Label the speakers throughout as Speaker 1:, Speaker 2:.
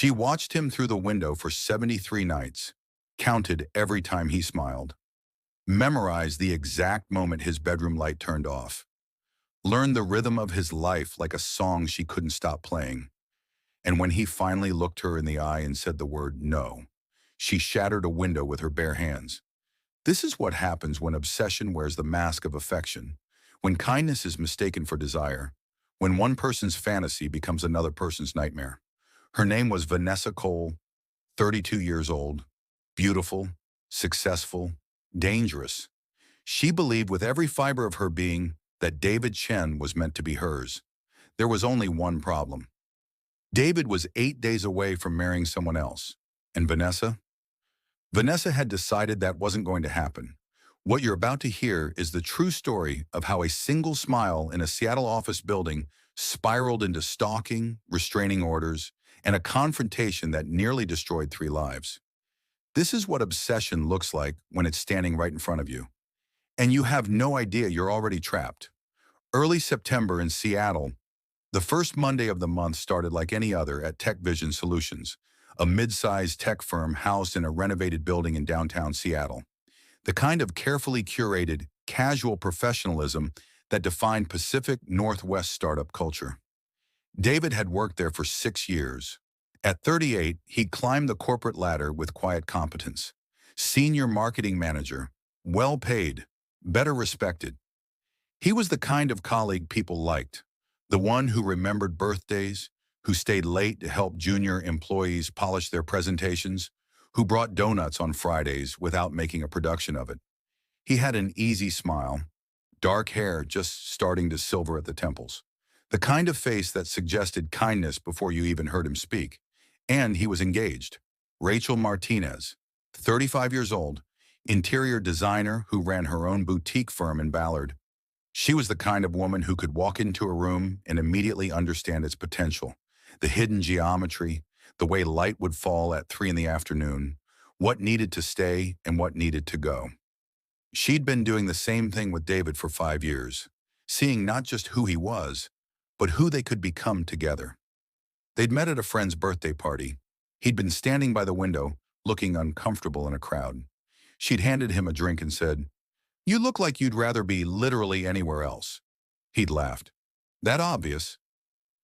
Speaker 1: She watched him through the window for 73 nights, counted every time he smiled, memorized the exact moment his bedroom light turned off, learned the rhythm of his life like a song she couldn't stop playing. And when he finally looked her in the eye and said the word no, she shattered a window with her bare hands. This is what happens when obsession wears the mask of affection, when kindness is mistaken for desire, when one person's fantasy becomes another person's nightmare. Her name was Vanessa Cole, 32 years old, beautiful, successful, dangerous. She believed with every fiber of her being that David Chen was meant to be hers. There was only one problem. David was 8 days away from marrying someone else. And Vanessa? Vanessa had decided that wasn't going to happen. What you're about to hear is the true story of how a single smile in a Seattle office building spiraled into stalking, restraining orders, and a confrontation that nearly destroyed 3 lives. This is what obsession looks like when it's standing right in front of you. And you have no idea you're already trapped. Early September in Seattle, the first Monday of the month started like any other at Tech Vision Solutions, a mid-sized tech firm housed in a renovated building in downtown Seattle. The kind of carefully curated, casual professionalism that defined Pacific Northwest startup culture. David had worked there for 6 years. At 38, he'd climbed the corporate ladder with quiet competence. Senior marketing manager, well paid, better respected. He was the kind of colleague people liked, the one who remembered birthdays, who stayed late to help junior employees polish their presentations, who brought donuts on Fridays without making a production of it. He had an easy smile, dark hair just starting to silver at the temples, the kind of face that suggested kindness before you even heard him speak. And he was engaged. Rachel Martinez, 35 years old, interior designer who ran her own boutique firm in Ballard. She was the kind of woman who could walk into a room and immediately understand its potential, the hidden geometry, the way light would fall at 3 in the afternoon, what needed to stay and what needed to go. She'd been doing the same thing with David for 5 years, seeing not just who he was, but who they could become together. They'd met at a friend's birthday party. He'd been standing by the window, looking uncomfortable in a crowd. She'd handed him a drink and said, "You look like you'd rather be literally anywhere else." He'd laughed. That obvious?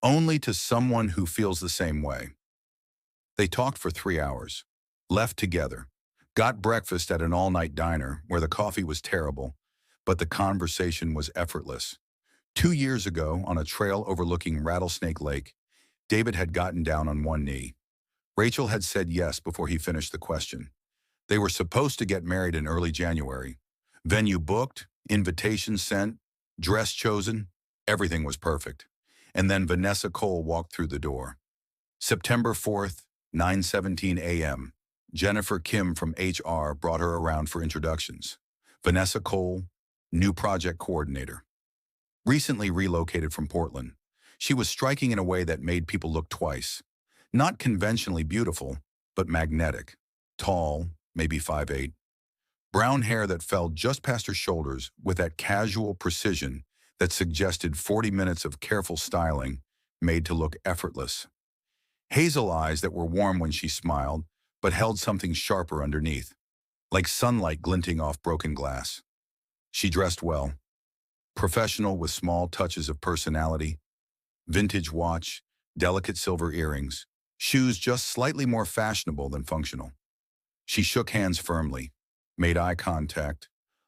Speaker 1: Only to someone who feels the same way. They talked for 3 hours, left together, got breakfast at an all-night diner where the coffee was terrible, but the conversation was effortless. 2 years ago, on a trail overlooking Rattlesnake Lake, David had gotten down on one knee. Rachel had said yes before he finished the question. They were supposed to get married in early January. Venue booked, invitations sent, dress chosen, everything was perfect. And then Vanessa Cole walked through the door. September 4th, 9:17 a.m. Jennifer Kim from HR brought her around for introductions. Vanessa Cole, new project coordinator. Recently relocated from Portland. She was striking in a way that made people look twice. Not conventionally beautiful, but magnetic. Tall, maybe 5'8". Brown hair that fell just past her shoulders with that casual precision that suggested 40 minutes of careful styling made to look effortless. Hazel eyes that were warm when she smiled, but held something sharper underneath, like sunlight glinting off broken glass. She dressed well, professional with small touches of personality, vintage watch, delicate silver earrings, shoes just slightly more fashionable than functional. She shook hands firmly, made eye contact,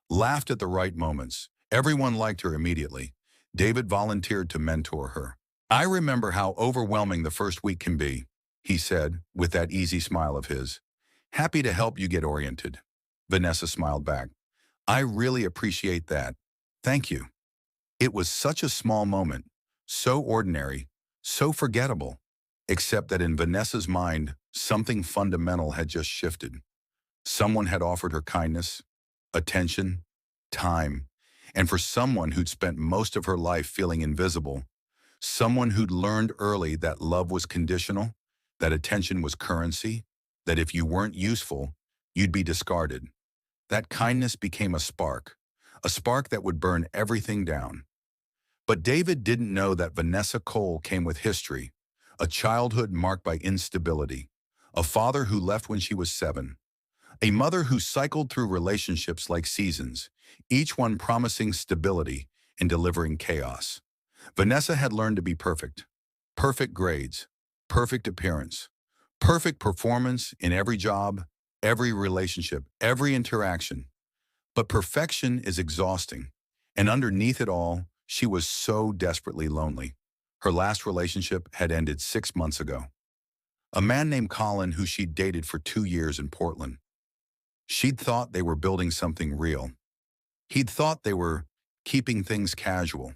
Speaker 1: laughed at the right moments. Everyone liked her immediately. David volunteered to mentor her. "I remember how overwhelming the first week can be," he said, with that easy smile of his. "Happy to help you get oriented." Vanessa smiled back. "I really appreciate that. Thank you." It was such a small moment, so ordinary, so forgettable, except that in Vanessa's mind, something fundamental had just shifted. Someone had offered her kindness, attention, time, and for someone who'd spent most of her life feeling invisible, someone who'd learned early that love was conditional, that attention was currency, that if you weren't useful, you'd be discarded. That kindness became a spark that would burn everything down. But David didn't know that Vanessa Cole came with history, a childhood marked by instability, a father who left when she was 7, a mother who cycled through relationships like seasons, each one promising stability and delivering chaos. Vanessa had learned to be perfect. Perfect grades, perfect appearance, perfect performance in every job, every relationship, every interaction. But perfection is exhausting. And underneath it all, she was so desperately lonely. Her last relationship had ended 6 months ago. A man named Colin who she'd dated for 2 years in Portland. She'd thought they were building something real. He'd thought they were keeping things casual.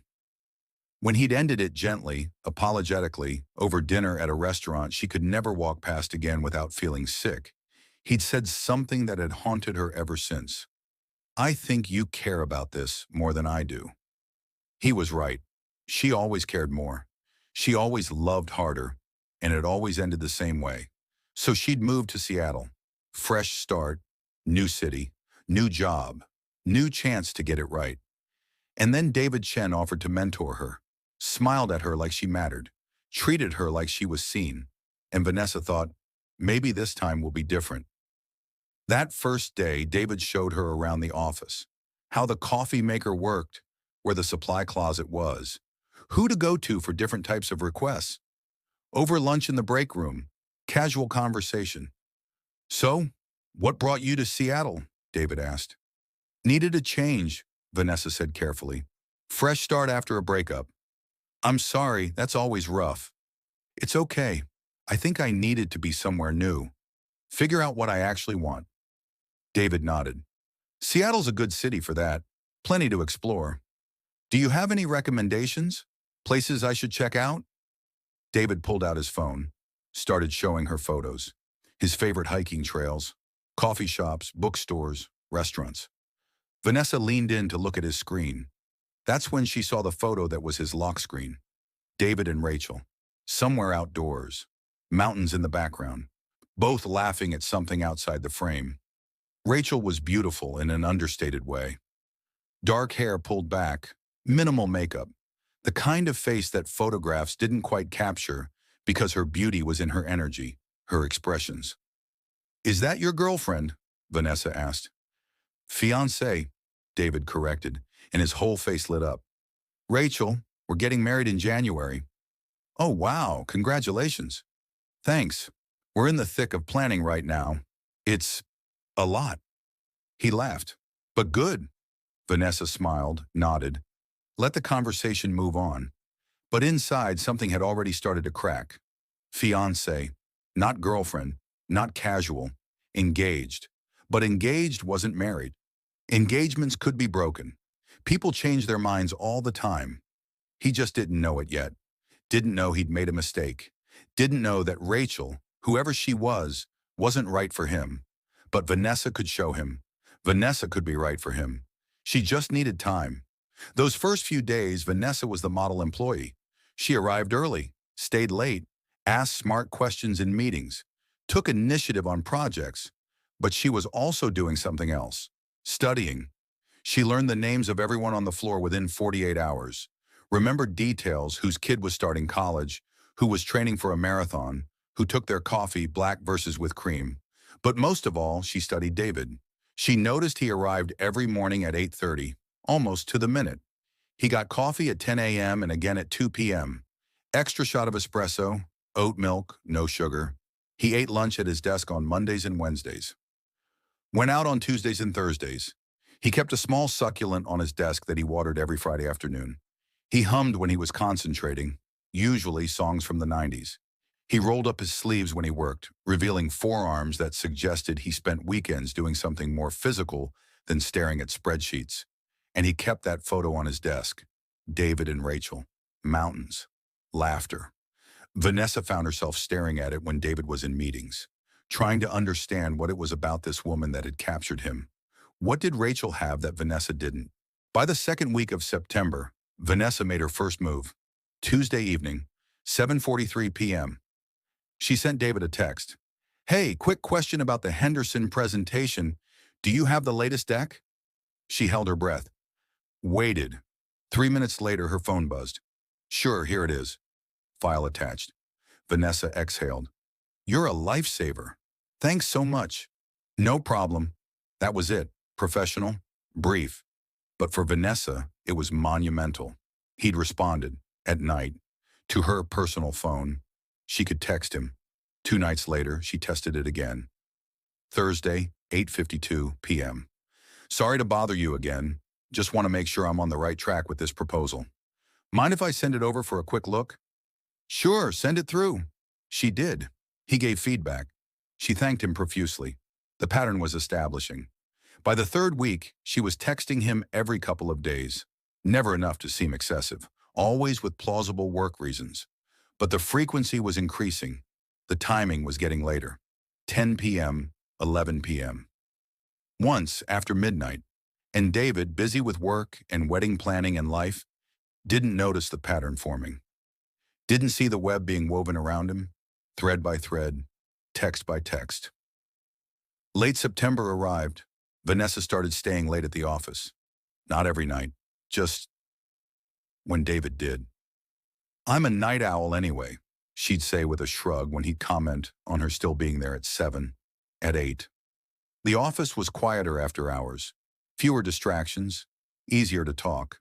Speaker 1: When he'd ended it gently, apologetically, over dinner at a restaurant she could never walk past again without feeling sick, he'd said something that had haunted her ever since. "I think you care about this more than I do." He was right. She always cared more. She always loved harder, and it always ended the same way. So she'd moved to Seattle. Fresh start, new city, new job, new chance to get it right. And then David Chen offered to mentor her, smiled at her like she mattered, treated her like she was seen. And Vanessa thought, maybe this time will be different. That first day, David showed her around the office, how the coffee maker worked, where the supply closet was, who to go to for different types of requests. Over lunch in the break room, casual conversation. "So, what brought you to Seattle?" David asked. "Needed a change," Vanessa said carefully. "Fresh start after a breakup." "I'm sorry, that's always rough." "It's okay. I think I needed to be somewhere new. Figure out what I actually want." David nodded. "Seattle's a good city for that. Plenty to explore. Do you have any recommendations? Places I should check out?" David pulled out his phone, started showing her photos. His favorite hiking trails, coffee shops, bookstores, restaurants. Vanessa leaned in to look at his screen. That's when she saw the photo that was his lock screen. David and Rachel, somewhere outdoors, mountains in the background, both laughing at something outside the frame. Rachel was beautiful in an understated way. Dark hair pulled back, minimal makeup, the kind of face that photographs didn't quite capture because her beauty was in her energy, her expressions. "Is that your girlfriend?" Vanessa asked. "Fiancée," David corrected, and his whole face lit up. "Rachel, we're getting married in January." "Oh, wow, congratulations." "Thanks. We're in the thick of planning right now. It's a lot." He laughed. "But good." Vanessa smiled, nodded, let the conversation move on. But inside, something had already started to crack. Fiancé, not girlfriend, not casual, engaged. But engaged wasn't married. Engagements could be broken. People change their minds all the time. He just didn't know it yet. Didn't know he'd made a mistake. Didn't know that Rachel, whoever she was, wasn't right for him. But Vanessa could show him. Vanessa could be right for him. She just needed time. Those first few days, Vanessa was the model employee. She arrived early, stayed late, asked smart questions in meetings, took initiative on projects. But she was also doing something else, studying. She learned the names of everyone on the floor within 48 hours, remembered details: whose kid was starting college, who was training for a marathon, who took their coffee black versus with cream. But most of all, she studied David. She noticed he arrived every morning at 8:30, almost to the minute. He got coffee at 10 a.m. and again at 2 p.m. Extra shot of espresso, oat milk, no sugar. He ate lunch at his desk on Mondays and Wednesdays. Went out on Tuesdays and Thursdays. He kept a small succulent on his desk that he watered every Friday afternoon. He hummed when he was concentrating, usually songs from the 90s. He rolled up his sleeves when he worked, revealing forearms that suggested he spent weekends doing something more physical than staring at spreadsheets. And he kept that photo on his desk. David and Rachel. Mountains. Laughter. Vanessa found herself staring at it when David was in meetings, trying to understand what it was about this woman that had captured him. What did Rachel have that Vanessa didn't? By the second week of September, Vanessa made her first move. Tuesday evening, 7:43 p.m. She sent David a text. "Hey, quick question about the Henderson presentation. Do you have the latest deck?" She held her breath. Waited. 3 minutes later, her phone buzzed. "Sure, here it is." File attached. Vanessa exhaled. You're a lifesaver. Thanks so much. No problem. That was it. Professional, brief. But for Vanessa, it was monumental. He'd responded, at night, to her personal phone. She could text him. 2 nights later, she tested it again. Thursday, 8:52 p.m. Sorry to bother you again. Just want to make sure I'm on the right track with this proposal. Mind if I send it over for a quick look? Sure, send it through. She did. He gave feedback. She thanked him profusely. The pattern was establishing. By the third week, she was texting him every couple of days. Never enough to seem excessive, always with plausible work reasons. But the frequency was increasing. The timing was getting later. 10 p.m., 11 p.m. Once, after midnight, and David, busy with work and wedding planning and life, didn't notice the pattern forming. Didn't see the web being woven around him, thread by thread, text by text. Late September arrived. Vanessa started staying late at the office. Not every night, just when David did. I'm a night owl anyway, she'd say with a shrug when he'd comment on her still being there at 7, at 8. The office was quieter after hours, fewer distractions, easier to talk.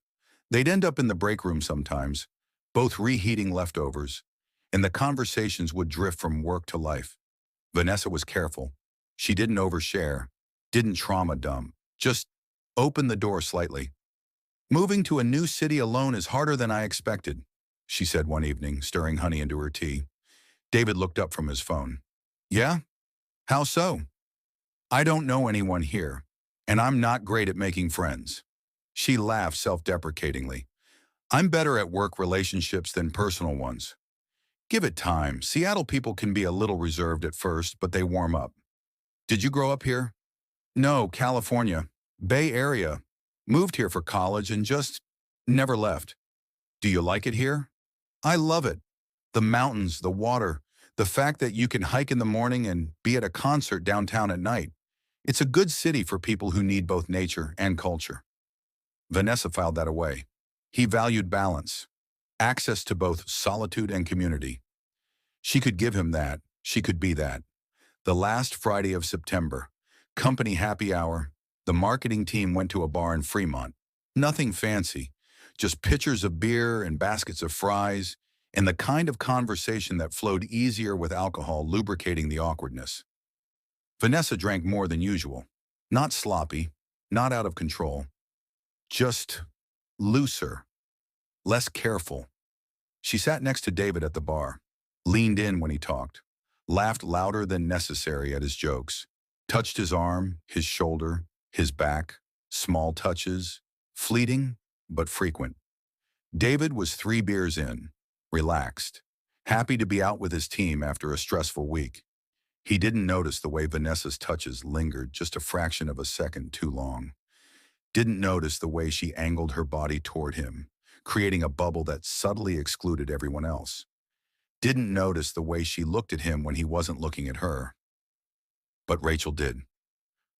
Speaker 1: They'd end up in the break room sometimes, both reheating leftovers, and the conversations would drift from work to life. Vanessa was careful. She didn't overshare, didn't trauma dump, just opened the door slightly. Moving to a new city alone is harder than I expected, she said one evening, stirring honey into her tea. David looked up from his phone. Yeah? How so? I don't know anyone here, and I'm not great at making friends. She laughed self-deprecatingly. I'm better at work relationships than personal ones. Give it time. Seattle people can be a little reserved at first, but they warm up. Did you grow up here? No, California. Bay Area. Moved here for college and just never left. Do you like it here? I love it. The mountains, the water, the fact that you can hike in the morning and be at a concert downtown at night. It's a good city for people who need both nature and culture. Vanessa filed that away. He valued balance, access to both solitude and community. She could give him that. She could be that. The last Friday of September, company happy hour, the marketing team went to a bar in Fremont. Nothing fancy, just pitchers of beer and baskets of fries, and the kind of conversation that flowed easier with alcohol lubricating the awkwardness. Vanessa drank more than usual. Not sloppy, not out of control. Just looser, less careful. She sat next to David at the bar, leaned in when he talked, laughed louder than necessary at his jokes, touched his arm, his shoulder, his back, small touches, fleeting but frequent. David was 3 beers in, relaxed, happy to be out with his team after a stressful week. He didn't notice the way Vanessa's touches lingered just a fraction of a second too long. Didn't notice the way she angled her body toward him, creating a bubble that subtly excluded everyone else. Didn't notice the way she looked at him when he wasn't looking at her. But Rachel did.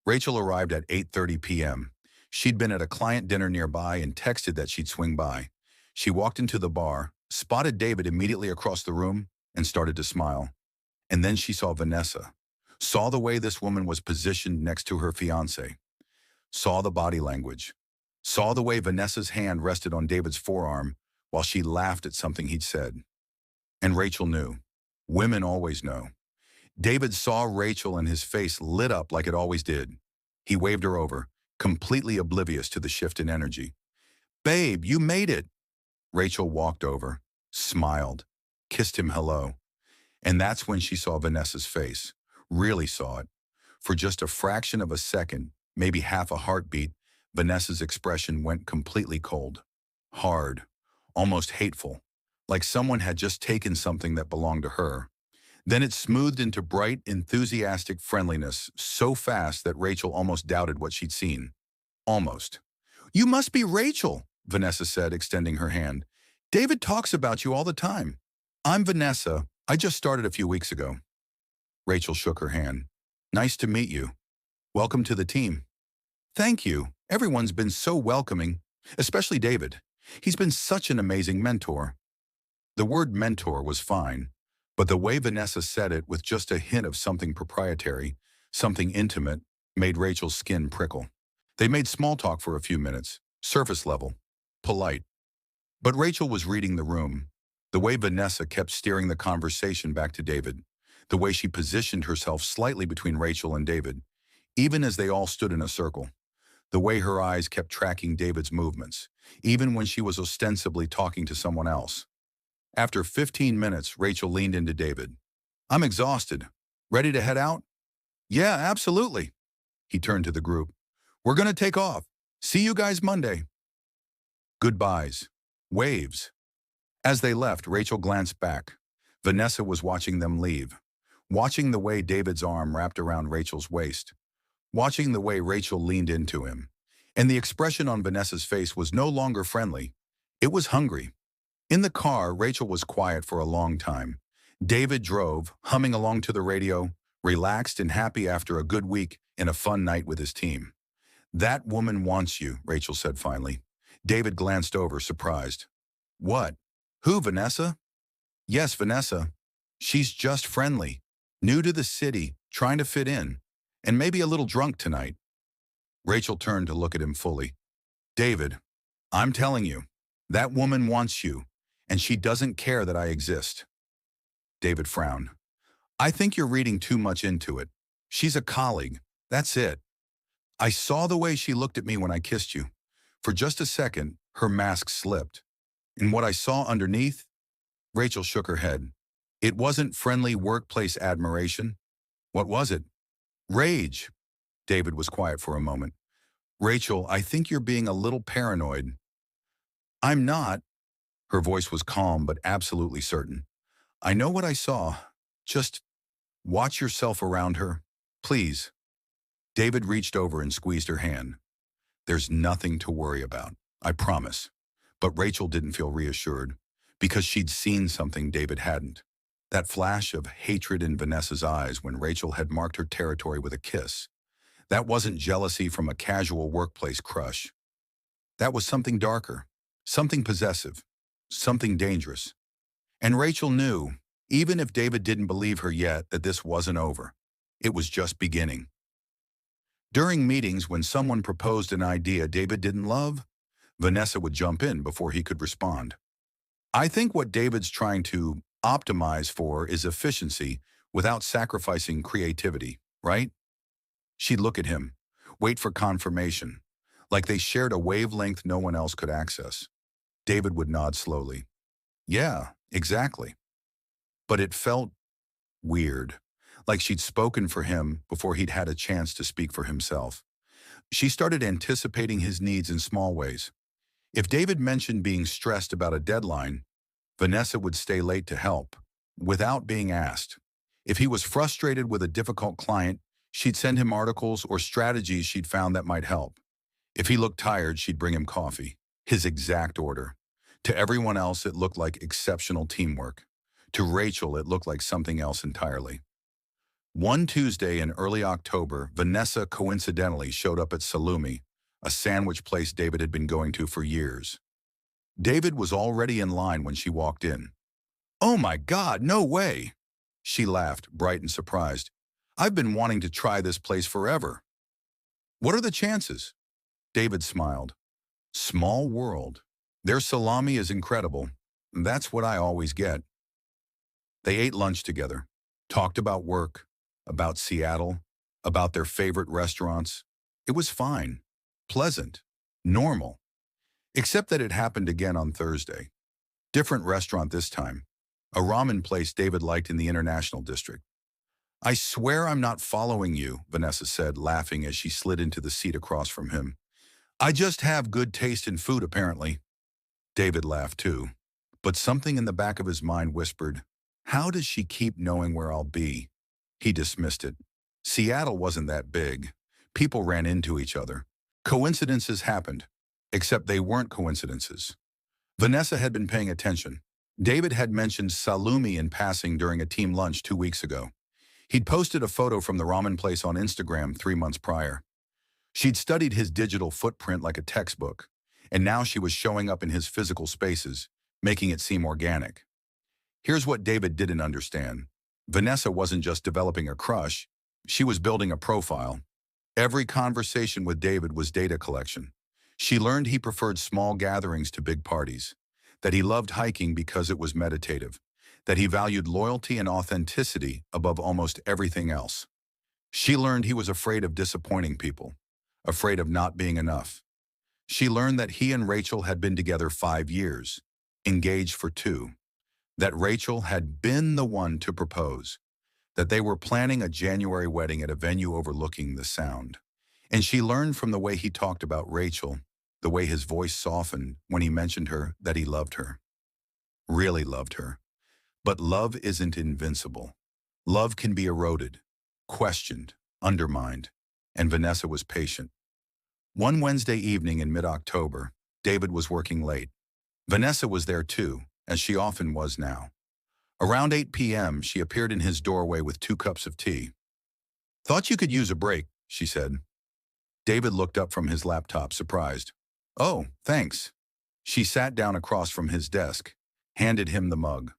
Speaker 1: Rachel arrived at 8:30 p.m. She'd been at a client dinner nearby and texted that she'd swing by. She walked into the bar, spotted David immediately across the room, and started to smile. And then she saw Vanessa, saw the way this woman was positioned next to her fiancé, saw the body language, saw the way Vanessa's hand rested on David's forearm while she laughed at something he'd said. And Rachel knew. Women always know. David saw Rachel and his face lit up like it always did. He waved her over, completely oblivious to the shift in energy. Babe, you made it. Rachel walked over, smiled, kissed him hello. And that's when she saw Vanessa's face, really saw it. For just a fraction of a second, maybe half a heartbeat, Vanessa's expression went completely cold. Hard, almost hateful, like someone had just taken something that belonged to her. Then it smoothed into bright, enthusiastic friendliness so fast that Rachel almost doubted what she'd seen. Almost. You must be Rachel, Vanessa said, extending her hand. David talks about you all the time. I'm Vanessa. I just started a few weeks ago. Rachel shook her hand. Nice to meet you. Welcome to the team. Thank you. Everyone's been so welcoming, especially David. He's been such an amazing mentor. The word mentor was fine, But the way Vanessa said it with just a hint of something proprietary, something intimate, made Rachel's skin prickle. They made small talk for a few minutes, surface level, polite. But Rachel was reading the room. The way Vanessa kept steering the conversation back to David, the way she positioned herself slightly between Rachel and David, even as they all stood in a circle, the way her eyes kept tracking David's movements, even when she was ostensibly talking to someone else. After 15 minutes, Rachel leaned into David. "I'm exhausted. Ready to head out?" "Yeah, absolutely." He turned to the group. "We're going to take off. See you guys Monday." Goodbyes. Waves. As they left, Rachel glanced back. Vanessa was watching them leave, watching the way David's arm wrapped around Rachel's waist, watching the way Rachel leaned into him. And the expression on Vanessa's face was no longer friendly. It was hungry. In the car, Rachel was quiet for a long time. David drove, humming along to the radio, relaxed and happy after a good week and a fun night with his team. "That woman wants you," Rachel said finally. David glanced over, surprised. "What? Who, Vanessa?" "Yes, Vanessa. She's just friendly, new to the city, trying to fit in, and maybe a little drunk tonight." Rachel turned to look at him fully. "David, I'm telling you, that woman wants you, and she doesn't care that I exist." David frowned. "I think you're reading too much into it. She's a colleague. That's it. I saw the way she looked at me when I kissed you. For just a second, her mask slipped. And what I saw underneath?" Rachel shook her head. "It wasn't friendly workplace admiration. What was it?" "Rage." David was quiet for a moment. "Rachel, I think you're being a little paranoid." "I'm not." Her voice was calm but absolutely certain. "I know what I saw. Just watch yourself around her. Please." David reached over and squeezed her hand. "There's nothing to worry about, I promise." But Rachel didn't feel reassured, because she'd seen something David hadn't. That flash of hatred in Vanessa's eyes when Rachel had marked her territory with a kiss. That wasn't jealousy from a casual workplace crush. That was something darker, something possessive, something dangerous. And Rachel knew, even if David didn't believe her yet, that this wasn't over. It was just beginning. During meetings when someone proposed an idea David didn't love, Vanessa would jump in before he could respond. "I think what David's trying to optimize for is efficiency without sacrificing creativity, right?" She'd look at him, wait for confirmation, like they shared a wavelength no one else could access. David would nod slowly. "Yeah, exactly." But it felt weird, like she'd spoken for him before he'd had a chance to speak for himself. She started anticipating his needs in small ways. If David mentioned being stressed about a deadline, Vanessa would stay late to help, without being asked. If he was frustrated with a difficult client, she'd send him articles or strategies she'd found that might help. If he looked tired, she'd bring him coffee, his exact order. To everyone else, it looked like exceptional teamwork. To Rachel, it looked like something else entirely. One Tuesday in early October, Vanessa coincidentally showed up at Salumi, a sandwich place David had been going to for years. David was already in line when she walked in. "Oh my God, no way!" She laughed, bright and surprised. "I've been wanting to try this place forever." "What are the chances?" David smiled. "Small world. Their salami is incredible. That's what I always get." They ate lunch together, talked about work, about Seattle, about their favorite restaurants. It was fine, pleasant, normal, except that it happened again on Thursday. Different restaurant this time, a ramen place David liked in the International District. "I swear I'm not following you," Vanessa said, laughing as she slid into the seat across from him. "I just have good taste in food, apparently." David laughed too, but something in the back of his mind whispered, "How does she keep knowing where I'll be?" He dismissed it. Seattle wasn't that big. People ran into each other. Coincidences happened, except they weren't coincidences. Vanessa had been paying attention. David had mentioned Salumi in passing during a team lunch 2 weeks ago. He'd posted a photo from the ramen place on Instagram 3 months prior. She'd studied his digital footprint like a textbook, and now she was showing up in his physical spaces, making it seem organic. Here's what David didn't understand. Vanessa wasn't just developing a crush, she was building a profile. Every conversation with David was data collection. She learned he preferred small gatherings to big parties, that he loved hiking because it was meditative, that he valued loyalty and authenticity above almost everything else. She learned he was afraid of disappointing people, afraid of not being enough. She learned that he and Rachel had been together 5 years, engaged for 2, that Rachel had been the one to propose, that they were planning a January wedding at a venue overlooking the Sound. And she learned from the way he talked about Rachel, the way his voice softened when he mentioned her, that he loved her, really loved her. But love isn't invincible. Love can be eroded, questioned, undermined, and Vanessa was patient. One Wednesday evening in mid-October, David was working late. Vanessa was there too, as she often was now. Around 8 p.m., she appeared in his doorway with 2 cups of tea. "Thought you could use a break," she said. David looked up from his laptop, surprised. "Oh, thanks." She sat down across from his desk, handed him the mug.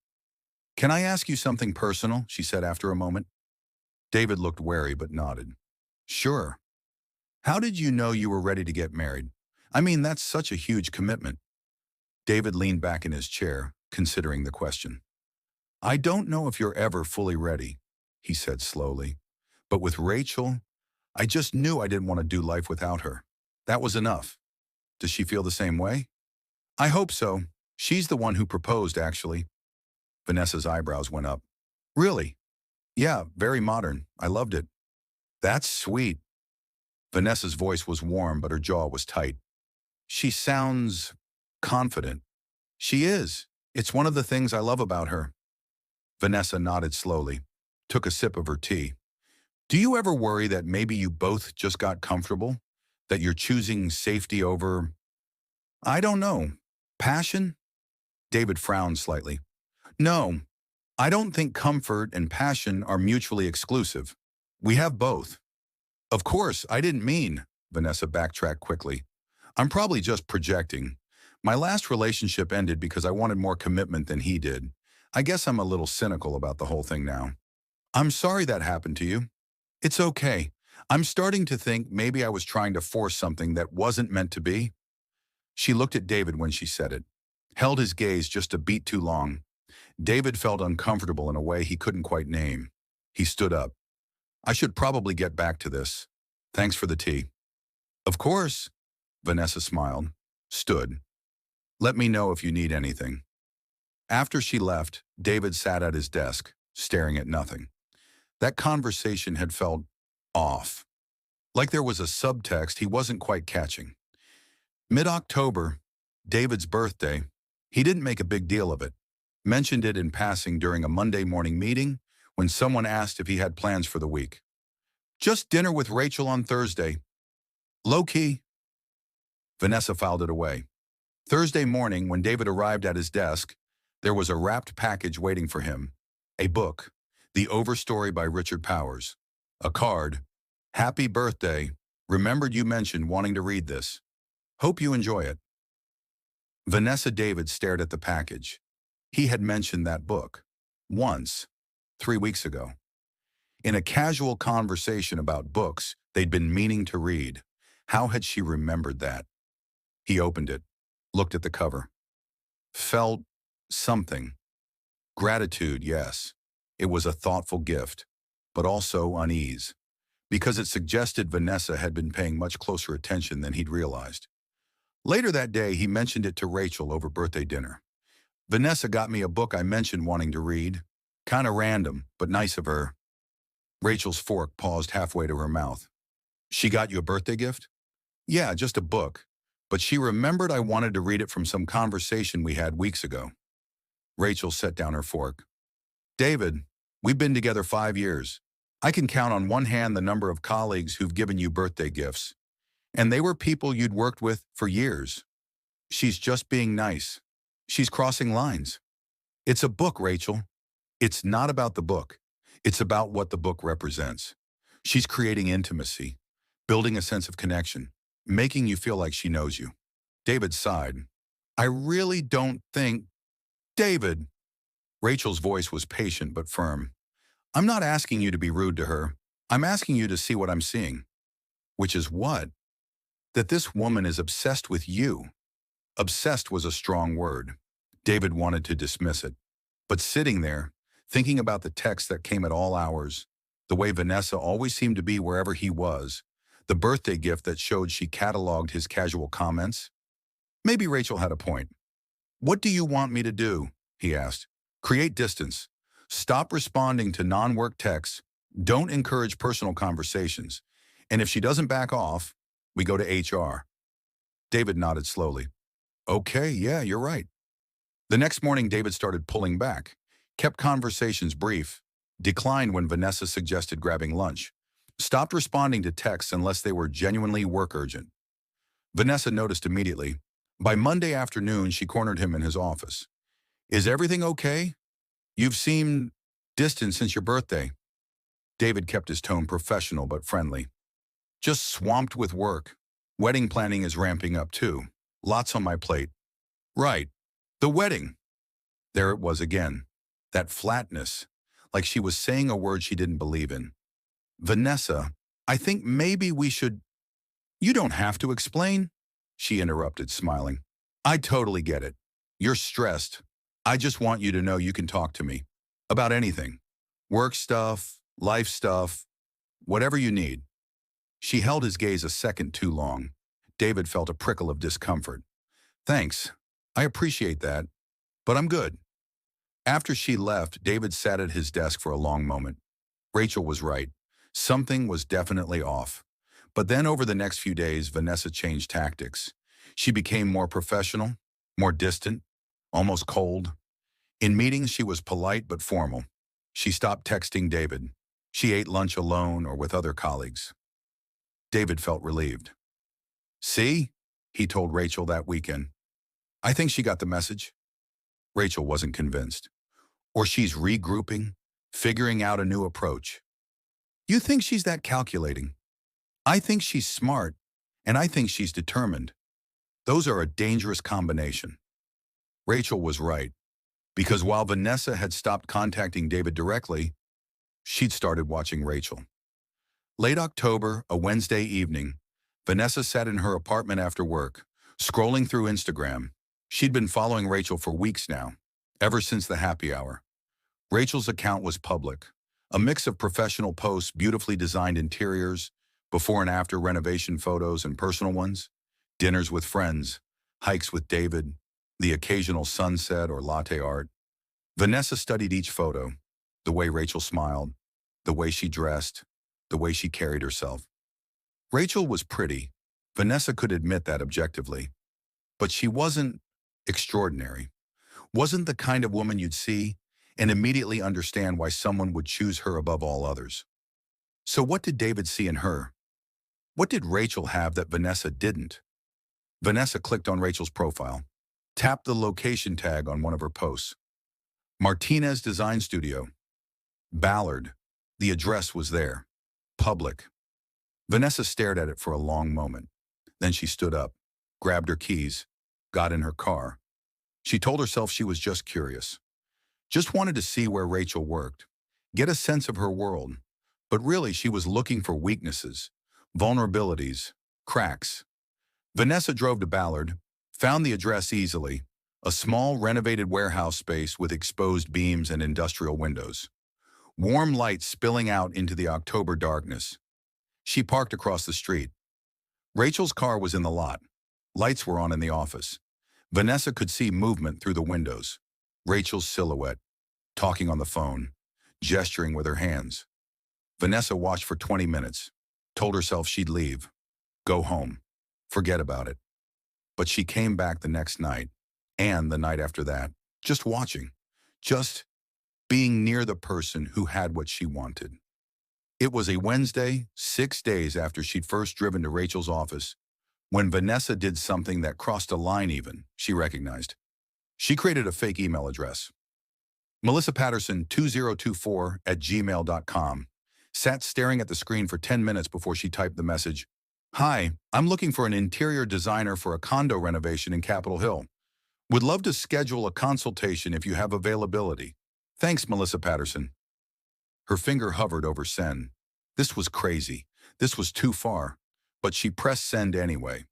Speaker 1: "Can I ask you something personal?" she said after a moment. David looked wary but nodded. "Sure. How did you know you were ready to get married? I mean, that's such a huge commitment." David leaned back in his chair, considering the question. "I don't know if you're ever fully ready," he said slowly. "But with Rachel, I just knew I didn't want to do life without her. That was enough. Does she feel the same way?" "I hope so. She's the one who proposed, actually." Vanessa's eyebrows went up. "Really?" "Yeah, very modern. I loved it." "That's sweet." Vanessa's voice was warm, but her jaw was tight. "She sounds confident." "She is. It's one of the things I love about her." Vanessa nodded slowly, took a sip of her tea. "Do you ever worry that maybe you both just got comfortable? That you're choosing safety over, I don't know, passion?" David frowned slightly. "No, I don't think comfort and passion are mutually exclusive. We have both." "Of course, I didn't mean," Vanessa backtracked quickly. "I'm probably just projecting. My last relationship ended because I wanted more commitment than he did. I guess I'm a little cynical about the whole thing now." "I'm sorry that happened to you." "It's okay. I'm starting to think maybe I was trying to force something that wasn't meant to be." She looked at David when she said it, held his gaze just a beat too long. David felt uncomfortable in a way he couldn't quite name. He stood up. "I should probably get back to this. Thanks for the tea." "Of course." Vanessa smiled, stood. "Let me know if you need anything." After she left, David sat at his desk, staring at nothing. That conversation had felt off, like there was a subtext he wasn't quite catching. Mid-October, David's birthday, he didn't make a big deal of it. Mentioned it in passing during a Monday morning meeting when someone asked if he had plans for the week. "Just dinner with Rachel on Thursday. Low-key." Vanessa filed it away. Thursday morning, when David arrived at his desk, there was a wrapped package waiting for him. A book, The Overstory by Richard Powers. A card. "Happy birthday. Remembered you mentioned wanting to read this. Hope you enjoy it." Vanessa David stared at the package. He had mentioned that book. Once. 3 weeks ago. In a casual conversation about books they'd been meaning to read. How had she remembered that? He opened it, looked at the cover. Felt something. Gratitude, yes. It was a thoughtful gift, but also unease, because it suggested Vanessa had been paying much closer attention than he'd realized. Later that day, he mentioned it to Rachel over birthday dinner. "Vanessa got me a book I mentioned wanting to read. Kinda random, but nice of her." Rachel's fork paused halfway to her mouth. "She got you a birthday gift?" "Yeah, just a book. But she remembered I wanted to read it from some conversation we had weeks ago." Rachel set down her fork. "David, we've been together 5 years. I can count on one hand the number of colleagues who've given you birthday gifts. And they were people you'd worked with for years. She's just being nice. She's crossing lines. It's a book, Rachel. It's not about the book. It's about what the book represents. She's creating intimacy, building a sense of connection, making you feel like she knows you." David sighed. "I really don't think—" "David!" Rachel's voice was patient but firm. I'm not asking you to be rude to her. I'm asking you to see what I'm seeing. Which is what? That this woman is obsessed with you. Obsessed was a strong word. David wanted to dismiss it. But sitting there, thinking about the texts that came at all hours, the way Vanessa always seemed to be wherever he was, the birthday gift that showed she cataloged his casual comments, maybe Rachel had a point. What do you want me to do? He asked. Create distance. Stop responding to non-work texts. Don't encourage personal conversations. And if she doesn't back off, we go to HR. David nodded slowly. Okay, yeah, you're right. The next morning, David started pulling back, kept conversations brief, declined when Vanessa suggested grabbing lunch, stopped responding to texts unless they were genuinely work urgent. Vanessa noticed immediately. By Monday afternoon, she cornered him in his office. Is everything okay? You've seemed distant since your birthday. David kept his tone professional but friendly. Just swamped with work. Wedding planning is ramping up too. Lots on my plate. Right. The wedding. There it was again. That flatness, like she was saying a word she didn't believe in. Vanessa, I think maybe we should... You don't have to explain, she interrupted, smiling. I totally get it. You're stressed. I just want you to know you can talk to me. About anything. Work stuff, life stuff, whatever you need. She held his gaze a second too long. David felt a prickle of discomfort. Thanks. I appreciate that. But I'm good. After she left, David sat at his desk for a long moment. Rachel was right. Something was definitely off. But then over the next few days, Vanessa changed tactics. She became more professional, more distant, almost cold. In meetings, she was polite but formal. She stopped texting David. She ate lunch alone or with other colleagues. David felt relieved. See, he told Rachel that weekend. I think she got the message. Rachel wasn't convinced. Or she's regrouping, figuring out a new approach. You think she's that calculating? I think she's smart, and I think she's determined. Those are a dangerous combination. Rachel was right, because while Vanessa had stopped contacting David directly, she'd started watching Rachel. Late October, a Wednesday evening, Vanessa sat in her apartment after work, scrolling through Instagram. She'd been following Rachel for weeks now, ever since the happy hour. Rachel's account was public, a mix of professional posts, beautifully designed interiors, before and after renovation photos and personal ones, dinners with friends, hikes with David, the occasional sunset or latte art. Vanessa studied each photo, the way Rachel smiled, the way she dressed, the way she carried herself. Rachel was pretty. Vanessa could admit that objectively. But she wasn't extraordinary, wasn't the kind of woman you'd see and immediately understand why someone would choose her above all others. So what did David see in her? What did Rachel have that Vanessa didn't? Vanessa clicked on Rachel's profile, tapped the location tag on one of her posts. Martinez Design Studio. Ballard. The address was there. Public. Vanessa stared at it for a long moment. Then she stood up, grabbed her keys, got in her car. She told herself she was just curious. Just wanted to see where Rachel worked, get a sense of her world. But really, she was looking for weaknesses, vulnerabilities, cracks. Vanessa drove to Ballard, found the address easily, a small renovated warehouse space with exposed beams and industrial windows. Warm light spilling out into the October darkness. She parked across the street. Rachel's car was in the lot. Lights were on in the office. Vanessa could see movement through the windows. Rachel's silhouette, talking on the phone, gesturing with her hands. Vanessa watched for 20 minutes, told herself she'd leave, go home, forget about it. But she came back the next night, and the night after that, just watching, just being near the person who had what she wanted. It was a Wednesday, 6 days after she'd first driven to Rachel's office, when Vanessa did something that crossed a line even, she recognized. She created a fake email address. melissapatterson2024@gmail.com, sat staring at the screen for 10 minutes before she typed the message. Hi, I'm looking for an interior designer for a condo renovation in Capitol Hill. Would love to schedule a consultation if you have availability. Thanks, Melissa Patterson. Her finger hovered over send. This was crazy. This was too far. But she pressed send anyway.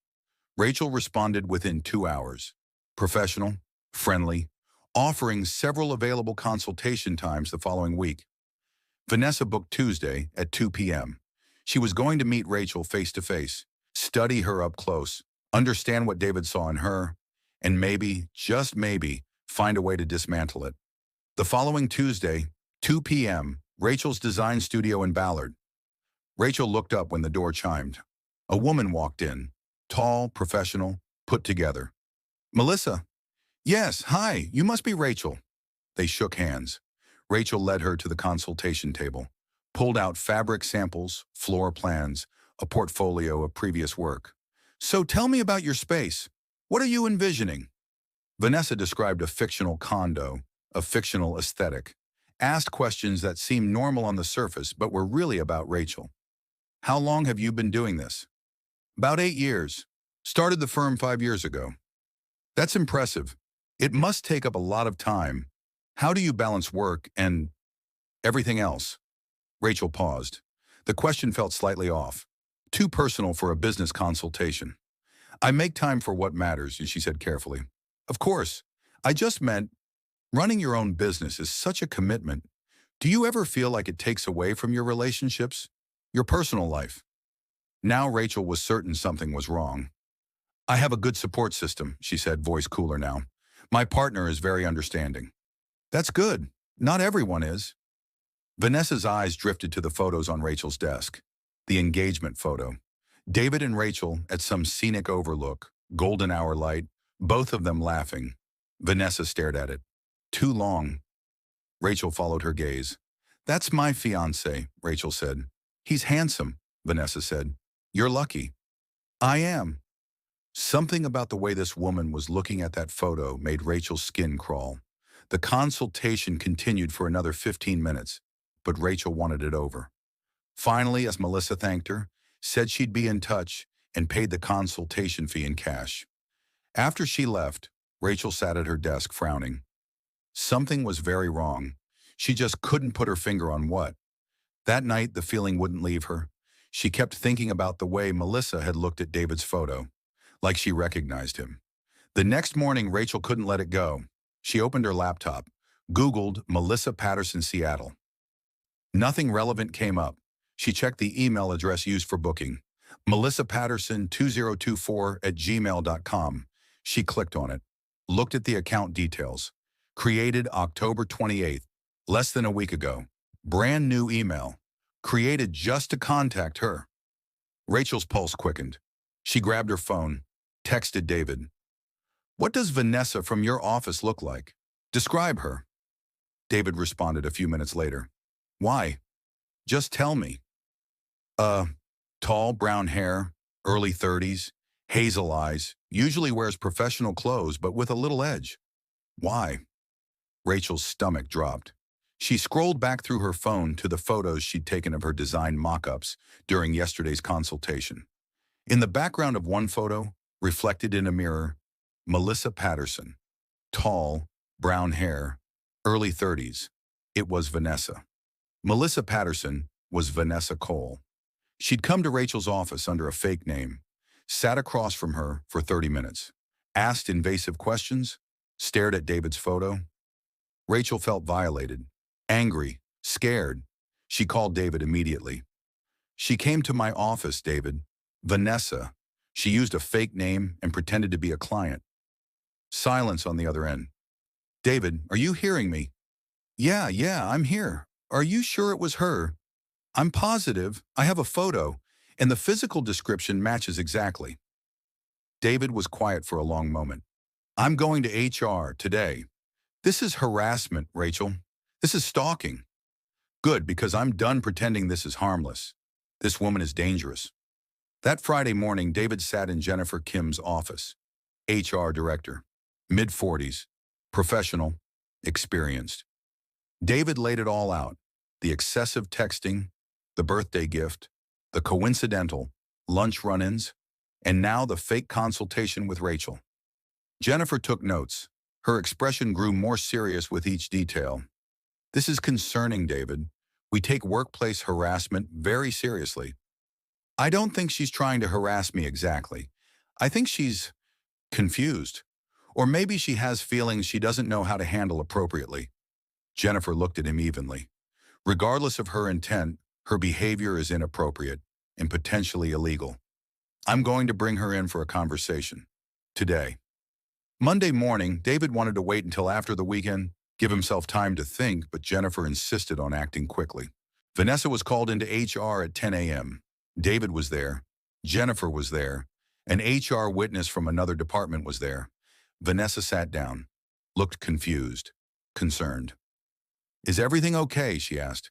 Speaker 1: Rachel responded within 2 hours. Professional, friendly, offering several available consultation times the following week. Vanessa booked Tuesday at 2 p.m. She was going to meet Rachel face-to-face, study her up close, understand what David saw in her, and maybe, just maybe, find a way to dismantle it. The following Tuesday, 2 p.m., Rachel's design studio in Ballard. Rachel looked up when the door chimed. A woman walked in, tall, professional, put together. Melissa. Yes, hi, you must be Rachel. They shook hands. Rachel led her to the consultation table, pulled out fabric samples, floor plans, a portfolio of previous work. So tell me about your space. What are you envisioning? Vanessa described a fictional condo, a fictional aesthetic, asked questions that seemed normal on the surface but were really about Rachel. How long have you been doing this? About 8 years. Started the firm 5 years ago. That's impressive. It must take up a lot of time. How do you balance work and everything else? Rachel paused. The question felt slightly off. Too personal for a business consultation. I make time for what matters, she said carefully. Of course. I just meant running your own business is such a commitment. Do you ever feel like it takes away from your relationships, your personal life? Now Rachel was certain something was wrong. I have a good support system, she said, voice cooler now. My partner is very understanding. That's good. Not everyone is. Vanessa's eyes drifted to the photos on Rachel's desk. The engagement photo. David and Rachel at some scenic overlook, golden hour light, both of them laughing. Vanessa stared at it. Too long. Rachel followed her gaze. That's my fiancé, Rachel said. He's handsome, Vanessa said. You're lucky. I am. Something about the way this woman was looking at that photo made Rachel's skin crawl. The consultation continued for another 15 minutes, but Rachel wanted it over. Finally, as Melissa thanked her, said she'd be in touch, and paid the consultation fee in cash. After she left, Rachel sat at her desk frowning. Something was very wrong. She just couldn't put her finger on what. That night, the feeling wouldn't leave her. She kept thinking about the way Melissa had looked at David's photo, like she recognized him. The next morning, Rachel couldn't let it go. She opened her laptop, Googled Melissa Patterson, Seattle. Nothing relevant came up. She checked the email address used for booking, melissapatterson2024@gmail.com. She clicked on it, looked at the account details. Created October 28th, less than a week ago. Brand new email, created just to contact her. Rachel's pulse quickened. She grabbed her phone, texted David. What does Vanessa from your office look like? Describe her. David responded a few minutes later. Why? Just tell me. Tall, brown hair, early 30s, hazel eyes, usually wears professional clothes but with a little edge. Why? Rachel's stomach dropped. She scrolled back through her phone to the photos she'd taken of her design mock-ups during yesterday's consultation. In the background of one photo, reflected in a mirror, Melissa Patterson. Tall, brown hair, early 30s. It was Vanessa. Melissa Patterson was Vanessa Cole. She'd come to Rachel's office under a fake name, sat across from her for 30 minutes, asked invasive questions, stared at David's photo. Rachel felt violated, angry, scared. She called David immediately. She came to my office, David. Vanessa. She used a fake name and pretended to be a client. Silence on the other end. David, are you hearing me? Yeah, I'm here. Are you sure it was her? I'm positive. I have a photo, and the physical description matches exactly. David was quiet for a long moment. I'm going to HR today. This is harassment, Rachel. This is stalking. Good, because I'm done pretending this is harmless. This woman is dangerous. That Friday morning, David sat in Jennifer Kim's office. HR director, mid-40s, professional, experienced. David laid it all out. The excessive texting, the birthday gift, the coincidental lunch run-ins, and now the fake consultation with Rachel. Jennifer took notes. Her expression grew more serious with each detail. This is concerning, David. We take workplace harassment very seriously. I don't think she's trying to harass me exactly. I think she's confused. Or maybe she has feelings she doesn't know how to handle appropriately. Jennifer looked at him evenly. Regardless of her intent, her behavior is inappropriate and potentially illegal. I'm going to bring her in for a conversation. Today. Monday morning, David wanted to wait until after the weekend, give himself time to think, but Jennifer insisted on acting quickly. Vanessa was called into HR at 10 a.m. David was there. Jennifer was there. An HR witness from another department was there. Vanessa sat down, looked confused, concerned. Is everything okay? She asked.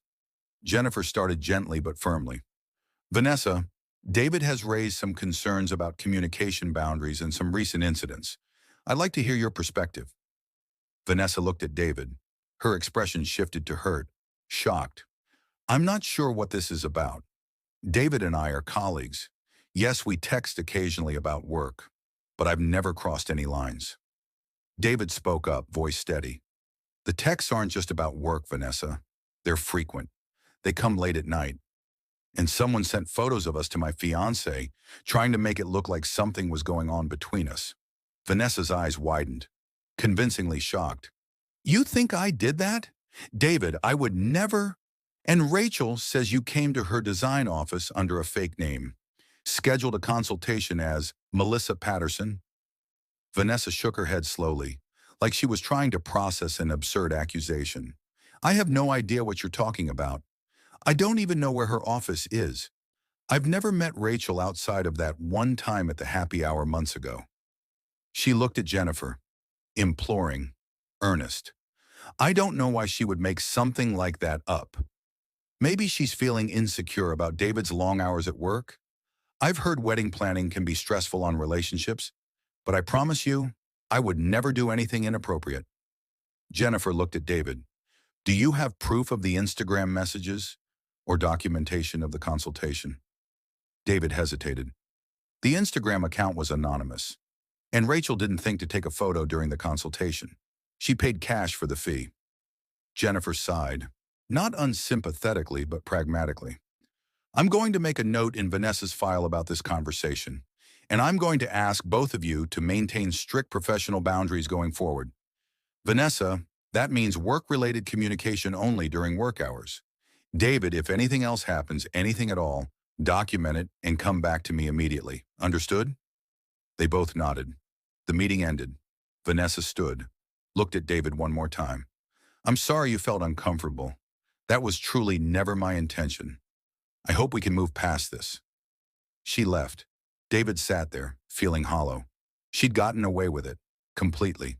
Speaker 1: Jennifer started gently but firmly. Vanessa, David has raised some concerns about communication boundaries and some recent incidents. I'd like to hear your perspective. Vanessa looked at David. Her expression shifted to hurt, shocked. I'm not sure what this is about. David and I are colleagues. Yes, we text occasionally about work, but I've never crossed any lines. David spoke up, voice steady. The texts aren't just about work, Vanessa. They're frequent. They come late at night. And someone sent photos of us to my fiancée, trying to make it look like something was going on between us. Vanessa's eyes widened, convincingly shocked. You think I did that? David, I would never. And Rachel says you came to her design office under a fake name, scheduled a consultation as Melissa Patterson. Vanessa shook her head slowly, like she was trying to process an absurd accusation. I have no idea what you're talking about. I don't even know where her office is. I've never met Rachel outside of that one time at the happy hour months ago. She looked at Jennifer, imploring, earnest. I don't know why she would make something like that up. Maybe she's feeling insecure about David's long hours at work. I've heard wedding planning can be stressful on relationships, but I promise you, I would never do anything inappropriate. Jennifer looked at David. Do you have proof of the Instagram messages or documentation of the consultation? David hesitated. The Instagram account was anonymous, and Rachel didn't think to take a photo during the consultation. She paid cash for the fee. Jennifer sighed, not unsympathetically but pragmatically. I'm going to make a note in Vanessa's file about this conversation, and I'm going to ask both of you to maintain strict professional boundaries going forward. Vanessa, that means work-related communication only during work hours. David, if anything else happens, anything at all, document it and come back to me immediately. Understood? They both nodded. The meeting ended. Vanessa stood, looked at David one more time. I'm sorry you felt uncomfortable. That was truly never my intention. I hope we can move past this. She left. David sat there, feeling hollow. She'd gotten away with it, completely.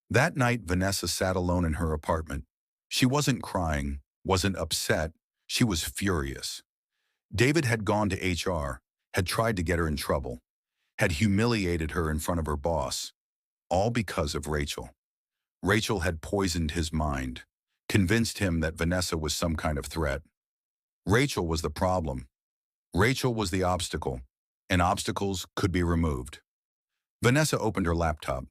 Speaker 1: That night, Vanessa sat alone in her apartment. She wasn't crying, wasn't upset. She was furious. David had gone to HR, had tried to get her in trouble, had humiliated her in front of her boss, all because of Rachel. Rachel had poisoned his mind, convinced him that Vanessa was some kind of threat. Rachel was the problem. Rachel was the obstacle, and obstacles could be removed. Vanessa opened her laptop,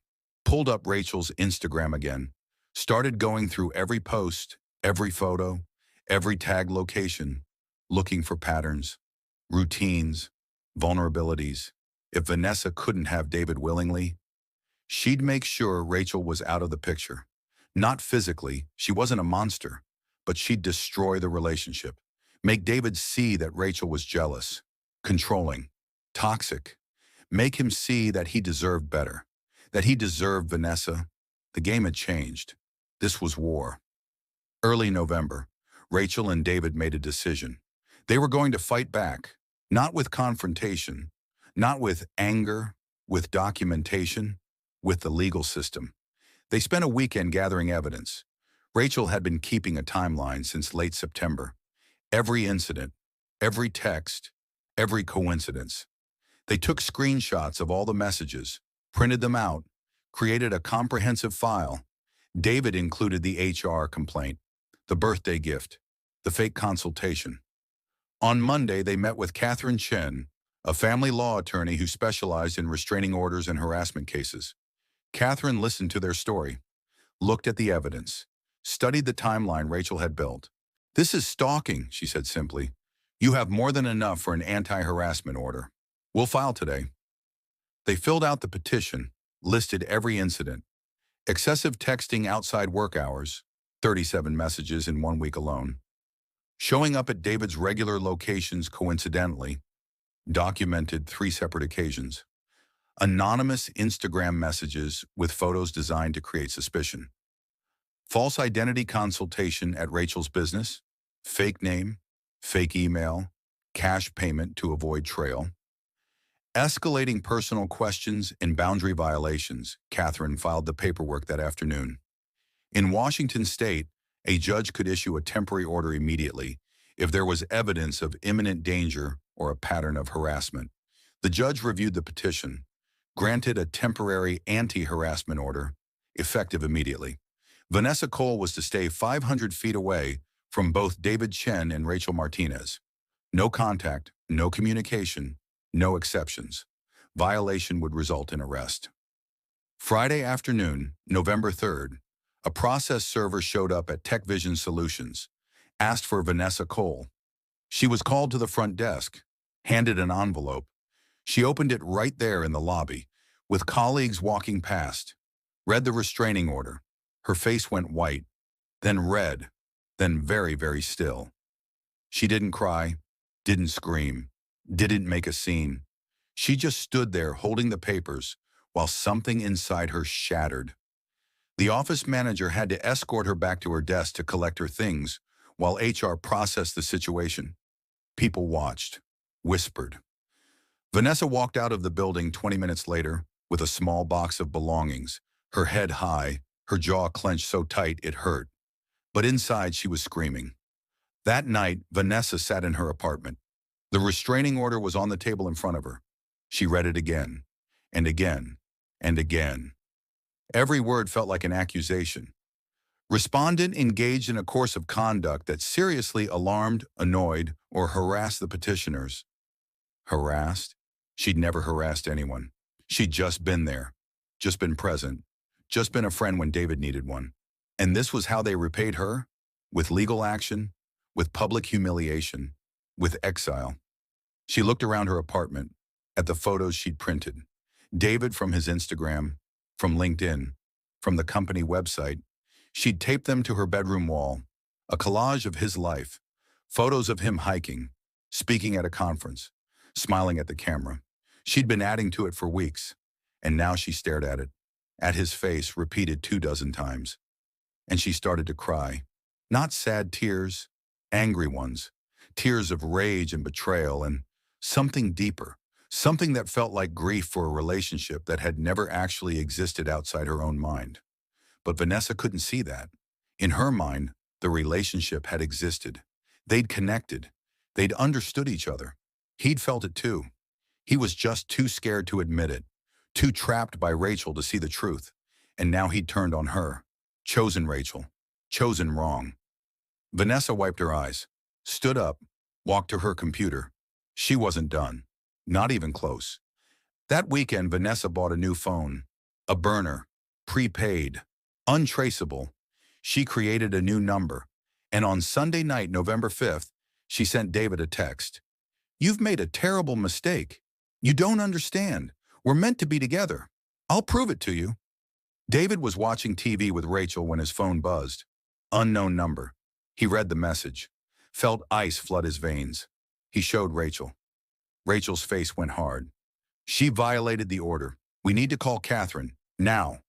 Speaker 1: pulled up Rachel's Instagram again, started going through every post, every photo, every tag location, looking for patterns, routines, vulnerabilities. If Vanessa couldn't have David willingly, she'd make sure Rachel was out of the picture. Not physically, she wasn't a monster, but she'd destroy the relationship. Make David see that Rachel was jealous, controlling, toxic. Make him see that he deserved better, that he deserved Vanessa. The game had changed. This was war. Early November, Rachel and David made a decision. They were going to fight back, not with confrontation, not with anger, with documentation, with the legal system. They spent a weekend gathering evidence. Rachel had been keeping a timeline since late September. Every incident, every text, every coincidence. They took screenshots of all the messages, printed them out, created a comprehensive file. David included the HR complaint, the birthday gift, the fake consultation. On Monday, they met with Catherine Chen, a family law attorney who specialized in restraining orders and harassment cases. Catherine listened to their story, looked at the evidence, studied the timeline Rachel had built. "This is stalking," she said simply. "You have more than enough for an anti-harassment order. We'll file today." They filled out the petition, listed every incident. Excessive texting outside work hours, 37 messages in 1 week alone. Showing up at David's regular locations coincidentally, documented 3 separate occasions. Anonymous Instagram messages with photos designed to create suspicion. False identity consultation at Rachel's business, fake name, fake email, cash payment to avoid trail. Escalating personal questions and boundary violations, Catherine filed the paperwork that afternoon. In Washington state, a judge could issue a temporary order immediately if there was evidence of imminent danger or a pattern of harassment. The judge reviewed the petition, granted a temporary anti-harassment order, effective immediately. Vanessa Cole was to stay 500 feet away from both David Chen and Rachel Martinez. No contact, no communication, no exceptions. Violation would result in arrest. Friday afternoon, November 3rd, a process server showed up at Tech Vision Solutions, asked for Vanessa Cole. She was called to the front desk, handed an envelope. She opened it right there in the lobby, with colleagues walking past, read the restraining order. Her face went white, then red, then very, very still. She didn't cry, didn't scream, didn't make a scene. She just stood there holding the papers while something inside her shattered. The office manager had to escort her back to her desk to collect her things while HR processed the situation. People watched, whispered. Vanessa walked out of the building 20 minutes later with a small box of belongings, her head high, her jaw clenched so tight it hurt. But inside she was screaming. That night, Vanessa sat in her apartment. The restraining order was on the table in front of her. She read it again, and again, and again. Every word felt like an accusation. Respondent engaged in a course of conduct that seriously alarmed, annoyed, or harassed the petitioners. Harassed? She'd never harassed anyone. She'd just been there, just been present, just been a friend when David needed one. And this was how they repaid her? With legal action, with public humiliation, with exile. She looked around her apartment, at the photos she'd printed. David from his Instagram, from LinkedIn, from the company website. She'd taped them to her bedroom wall, a collage of his life, photos of him hiking, speaking at a conference, smiling at the camera. She'd been adding to it for weeks, and now she stared at his face repeated 24 times. And she started to cry. Not sad tears, angry ones, tears of rage and betrayal and something deeper, something that felt like grief for a relationship that had never actually existed outside her own mind. But Vanessa couldn't see that. In her mind, the relationship had existed. They'd connected. They'd understood each other. He'd felt it too. He was just too scared to admit it, too trapped by Rachel to see the truth. And now he'd turned on her. Chosen Rachel. Chosen wrong. Vanessa wiped her eyes, stood up, walked to her computer. She wasn't done. Not even close. That weekend, Vanessa bought a new phone. A burner. Prepaid. Untraceable. She created a new number. And on Sunday night, November 5th, she sent David a text. "You've made a terrible mistake. You don't understand. We're meant to be together. I'll prove it to you." David was watching TV with Rachel when his phone buzzed. Unknown number. He read the message. Felt ice flood his veins. He showed Rachel. Rachel's face went hard. "She violated the order. We need to call Catherine. Now."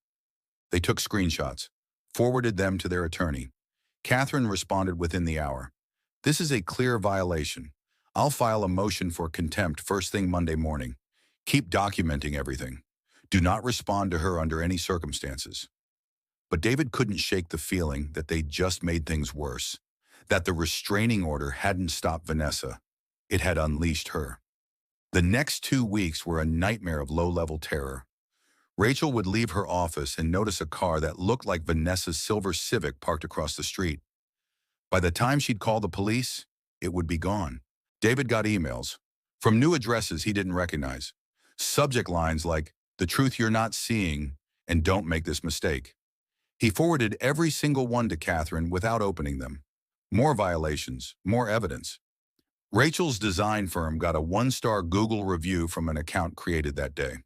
Speaker 1: They took screenshots, forwarded them to their attorney. Catherine responded within the hour. "This is a clear violation. I'll file a motion for contempt first thing Monday morning. Keep documenting everything. Do not respond to her under any circumstances." But David couldn't shake the feeling that they'd just made things worse, that the restraining order hadn't stopped Vanessa. It had unleashed her. The next 2 weeks were a nightmare of low-level terror. Rachel would leave her office and notice a car that looked like Vanessa's silver Civic parked across the street. By the time she'd call the police, it would be gone. David got emails from new addresses he didn't recognize. Subject lines like, "The truth you're not seeing, and don't make this mistake." He forwarded every single one to Catherine without opening them. More violations, more evidence. Rachel's design firm got a 1-star Google review from an account created that day.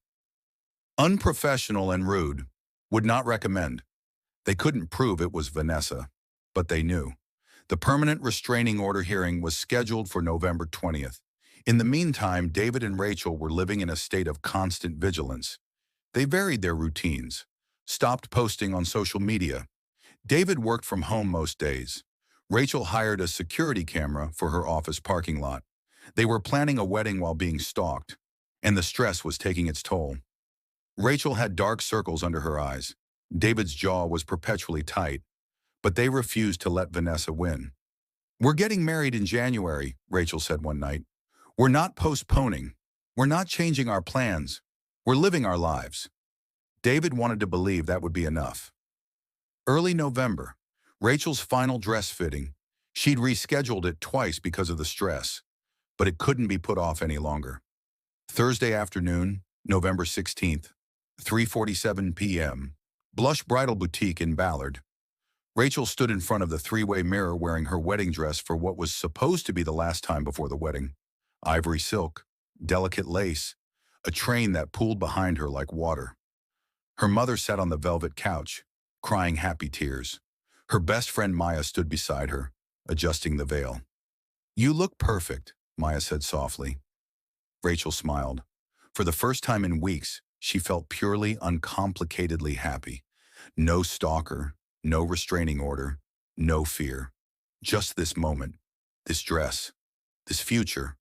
Speaker 1: Unprofessional and rude. Would not recommend. They couldn't prove it was Vanessa, but they knew. The permanent restraining order hearing was scheduled for November 20th. In the meantime, David and Rachel were living in a state of constant vigilance. They varied their routines, stopped posting on social media. David worked from home most days. Rachel hired a security camera for her office parking lot. They were planning a wedding while being stalked, and the stress was taking its toll. Rachel had dark circles under her eyes. David's jaw was perpetually tight, but they refused to let Vanessa win. "We're getting married in January," Rachel said one night. "We're not postponing. We're not changing our plans. We're living our lives." David wanted to believe that would be enough. Early November, Rachel's final dress fitting. She'd rescheduled it twice because of the stress, but it couldn't be put off any longer. Thursday afternoon, November 16th, 3:47 p.m., Blush Bridal Boutique in Ballard. Rachel stood in front of the three-way mirror wearing her wedding dress for what was supposed to be the last time before the wedding. Ivory silk, delicate lace, a train that pooled behind her like water. Her mother sat on the velvet couch, crying happy tears. Her best friend Maya stood beside her, adjusting the veil. "You look perfect," Maya said softly. Rachel smiled. For the first time in weeks, she felt purely, uncomplicatedly happy. No stalker, no restraining order, no fear. Just this moment, this dress, this future.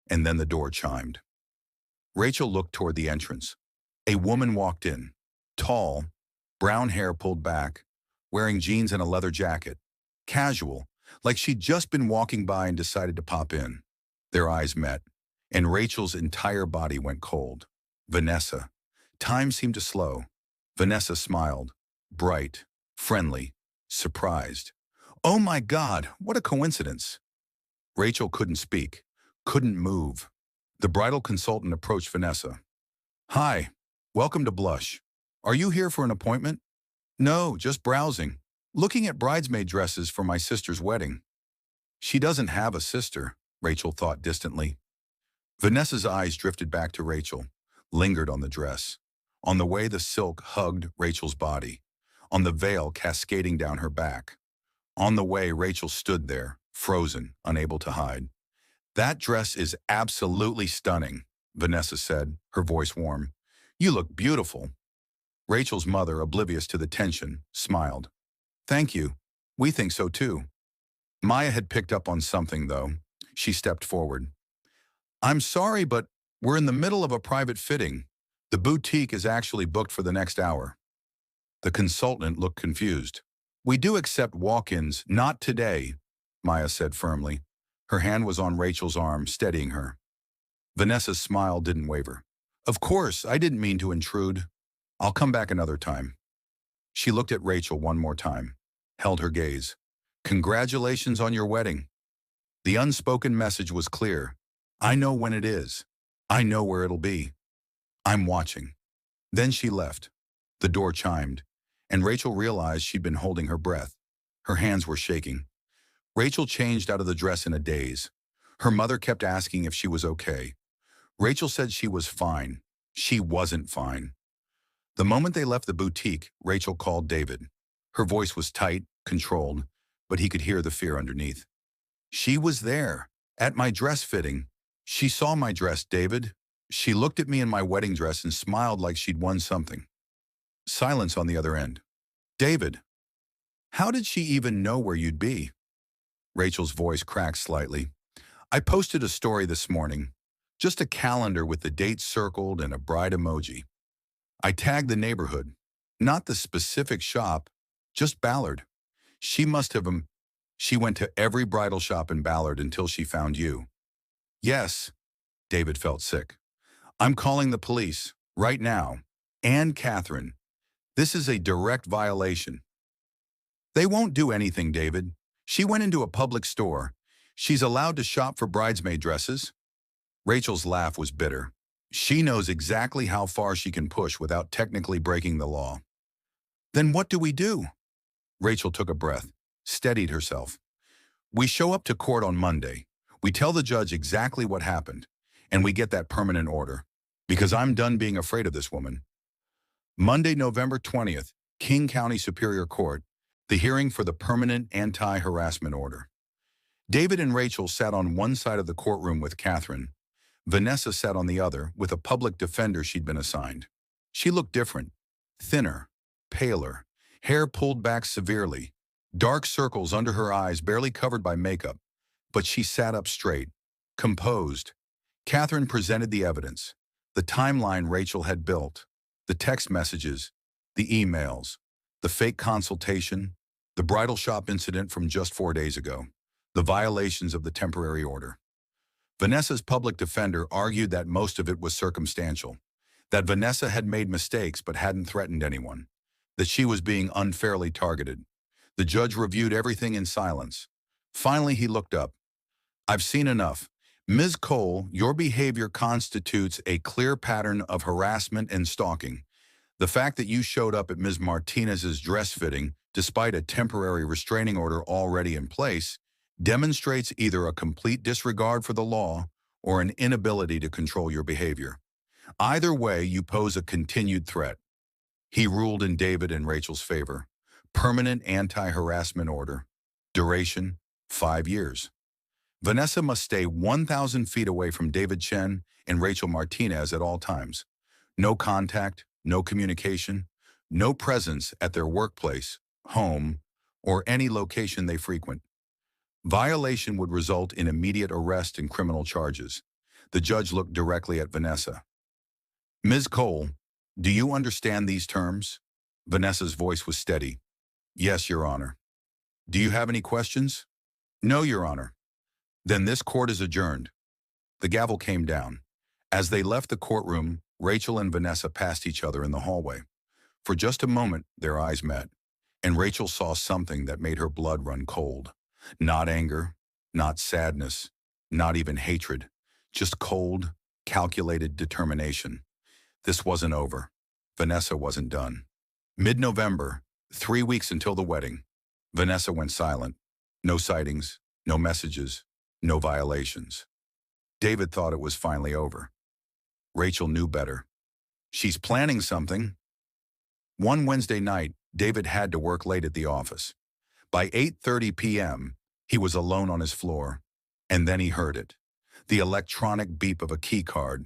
Speaker 1: And then the door chimed. Rachel looked toward the entrance. A woman walked in, tall, brown hair pulled back, wearing jeans and a leather jacket. Casual, like she'd just been walking by and decided to pop in. Their eyes met, and Rachel's entire body went cold. Vanessa. Time seemed to slow. Vanessa smiled, bright, friendly, surprised. "Oh my God, what a coincidence." Rachel couldn't speak, couldn't move. The bridal consultant approached Vanessa. "Hi, welcome to Blush. Are you here for an appointment?" "No, just browsing. Looking at bridesmaid dresses for my sister's wedding." She doesn't have a sister, Rachel thought distantly. Vanessa's eyes drifted back to Rachel, lingered on the dress, on the way the silk hugged Rachel's body, on the veil cascading down her back, on the way Rachel stood there, frozen, unable to hide. "That dress is absolutely stunning," Vanessa said, her voice warm. "You look beautiful." Rachel's mother, oblivious to the tension, smiled. "Thank you. We think so too." Maya had picked up on something, though. She stepped forward. "I'm sorry, but we're in the middle of a private fitting. The boutique is actually booked for the next hour." The consultant looked confused. "We do accept walk-ins, not today," Maya said firmly. Her hand was on Rachel's arm, steadying her. Vanessa's smile didn't waver. "Of course, I didn't mean to intrude. I'll come back another time." She looked at Rachel one more time, held her gaze. "Congratulations on your wedding." The unspoken message was clear. "I know when it is. I know where it'll be. I'm watching." Then she left. The door chimed, and Rachel realized she'd been holding her breath. Her hands were shaking. Rachel changed out of the dress in a daze. Her mother kept asking if she was okay. Rachel said she was fine. She wasn't fine. The moment they left the boutique, Rachel called David. Her voice was tight, controlled, but he could hear the fear underneath. "She was there, at my dress fitting. She saw my dress, David. She looked at me in my wedding dress and smiled like she'd won something." Silence on the other end. "David, how did she even know where you'd be?" Rachel's voice cracked slightly. "I posted a story this morning. Just a calendar with the date circled and a bride emoji. I tagged the neighborhood. Not the specific shop, just Ballard. She must have She went to every bridal shop in Ballard until she found you." "Yes." David felt sick. "I'm calling the police, right now. And Catherine. This is a direct violation." "They won't do anything, David. She went into a public store. She's allowed to shop for bridesmaid dresses." Rachel's laugh was bitter. She knows exactly how far she can push without technically breaking the law. Then what do we do? Rachel took a breath, steadied herself. We show up to court on Monday. We tell the judge exactly what happened, and we get that permanent order. Because I'm done being afraid of this woman. Monday, November 20th, King County Superior Court, the hearing for the permanent anti-harassment order. David and Rachel sat on one side of the courtroom with Catherine. Vanessa sat on the other with a public defender she'd been assigned. She looked different, thinner, paler, hair pulled back severely, dark circles under her eyes barely covered by makeup, but she sat up straight, composed. Catherine presented the evidence, the timeline Rachel had built, the text messages, the emails, the fake consultation, the bridal shop incident from just 4 days ago, the violations of the temporary order. Vanessa's public defender argued that most of it was circumstantial, that Vanessa had made mistakes but hadn't threatened anyone, that she was being unfairly targeted. The judge reviewed everything in silence. Finally, he looked up. I've seen enough. Ms. Cole, your behavior constitutes a clear pattern of harassment and stalking. The fact that you showed up at Ms. Martinez's dress fitting, despite a temporary restraining order already in place, demonstrates either a complete disregard for the law or an inability to control your behavior. Either way, you pose a continued threat. He ruled in David and Rachel's favor. Permanent anti-harassment order. Duration, 5 years. Vanessa must stay 1,000 feet away from David Chen and Rachel Martinez at all times. No contact, no communication, no presence at their workplace, home, or any location they frequent. Violation would result in immediate arrest and criminal charges. The judge looked directly at Vanessa. Ms. Cole, do you understand these terms? Vanessa's voice was steady. Yes, Your Honor. Do you have any questions? No, Your Honor. Then this court is adjourned. The gavel came down. As they left the courtroom, Rachel and Vanessa passed each other in the hallway. For just a moment, their eyes met, and Rachel saw something that made her blood run cold. Not anger, not sadness, not even hatred, just cold, calculated determination. This wasn't over. Vanessa wasn't done. Mid-November, 3 weeks until the wedding, Vanessa went silent. No sightings, no messages, no violations. David thought it was finally over. Rachel knew better. She's planning something. One Wednesday night, David had to work late at the office. By 8:30 p.m., he was alone on his floor, and then he heard it. The electronic beep of a key card.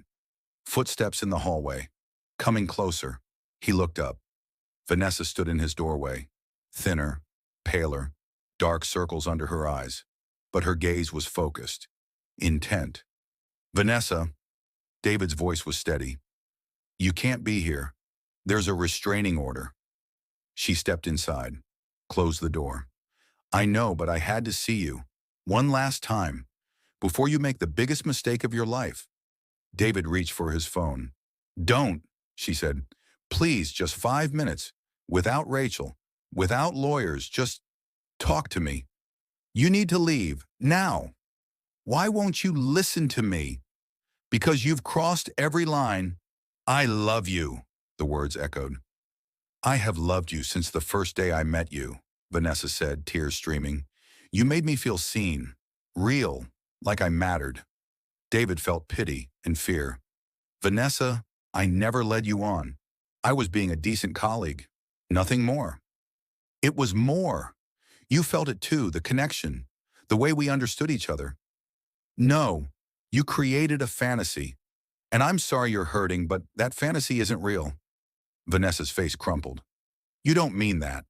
Speaker 1: Footsteps in the hallway. Coming closer, he looked up. Vanessa stood in his doorway, thinner, paler, dark circles under her eyes, but her gaze was focused, intent. Vanessa, David's voice was steady. You can't be here. There's a restraining order. She stepped inside, closed the door. I know, but I had to see you. One last time, before you make the biggest mistake of your life. David reached for his phone. Don't, she said. Please, just 5 minutes. Without Rachel, without lawyers, just talk to me. You need to leave, now. Why won't you listen to me? Because you've crossed every line. I love you, the words echoed. I have loved you since the first day I met you, Vanessa said, tears streaming. You made me feel seen, real, like I mattered. David felt pity and fear. Vanessa, I never led you on. I was being a decent colleague. Nothing more. It was more. You felt it too, the connection, the way we understood each other. No, you created a fantasy. And I'm sorry you're hurting, but that fantasy isn't real. Vanessa's face crumpled. You don't mean that.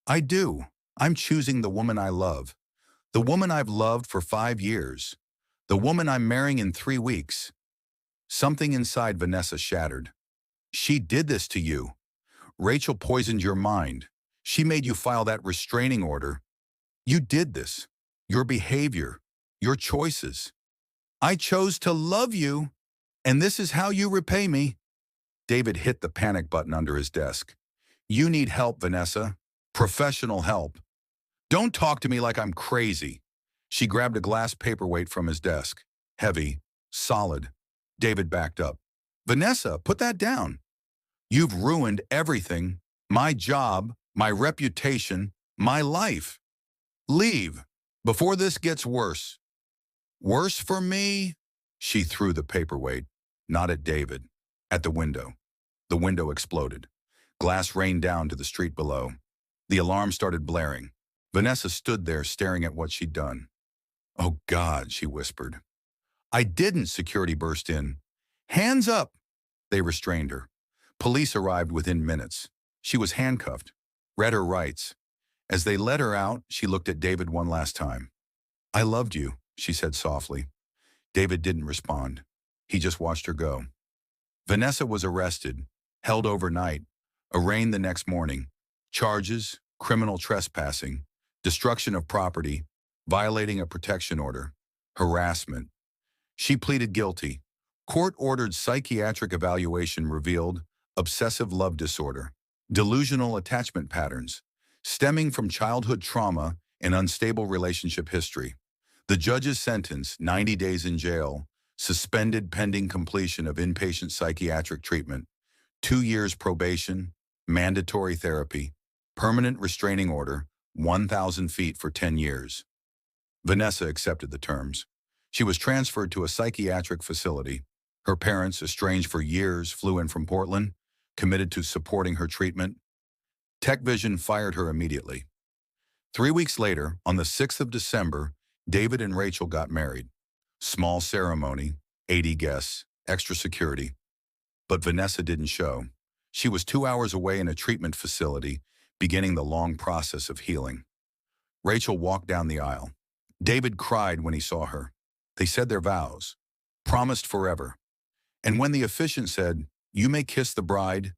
Speaker 1: I do. I'm choosing the woman I love. The woman I've loved for 5 years. The woman I'm marrying in 3 weeks. Something inside Vanessa shattered. She did this to you. Rachel poisoned your mind. She made you file that restraining order. You did this. Your behavior. Your choices. I chose to love you, and this is how you repay me. David hit the panic button under his desk. You need help, Vanessa. Professional help. Don't talk to me like I'm crazy. She grabbed a glass paperweight from his desk. Heavy, solid. David backed up. Vanessa, put that down. You've ruined everything. my job, my reputation, my life. Leave, before this gets worse. Worse for me? She threw the paperweight, not at David, at the window. The window exploded. Glass rained down to the street below. The alarm started blaring. Vanessa stood there staring at what she'd done. "Oh God," she whispered. "I didn't," security burst in. "Hands up!" They restrained her. Police arrived within minutes. She was handcuffed, read her rights. As they let her out, she looked at David one last time. "I loved you," she said softly. David didn't respond. He just watched her go. Vanessa was arrested, held overnight, arraigned the next morning. Charges: criminal trespassing, destruction of property, violating a protection order, harassment. She pleaded guilty. Court-ordered psychiatric evaluation revealed obsessive love disorder, delusional attachment patterns, stemming from childhood trauma and unstable relationship history. The judge's sentence: 90 days in jail, suspended pending completion of inpatient psychiatric treatment, 2 years probation, mandatory therapy, permanent restraining order, 1,000 feet for 10 years. Vanessa accepted the terms. She was transferred to a psychiatric facility. Her parents, estranged for years, flew in from Portland, committed to supporting her treatment. TechVision fired her immediately. 3 weeks later, on the 6th of December, David and Rachel got married. Small ceremony, 80 guests, extra security. But Vanessa didn't show. She was 2 hours away in a treatment facility, beginning the long process of healing. Rachel walked down the aisle. David cried when he saw her. They said their vows, promised forever. And when the officiant said, "You may kiss the bride,"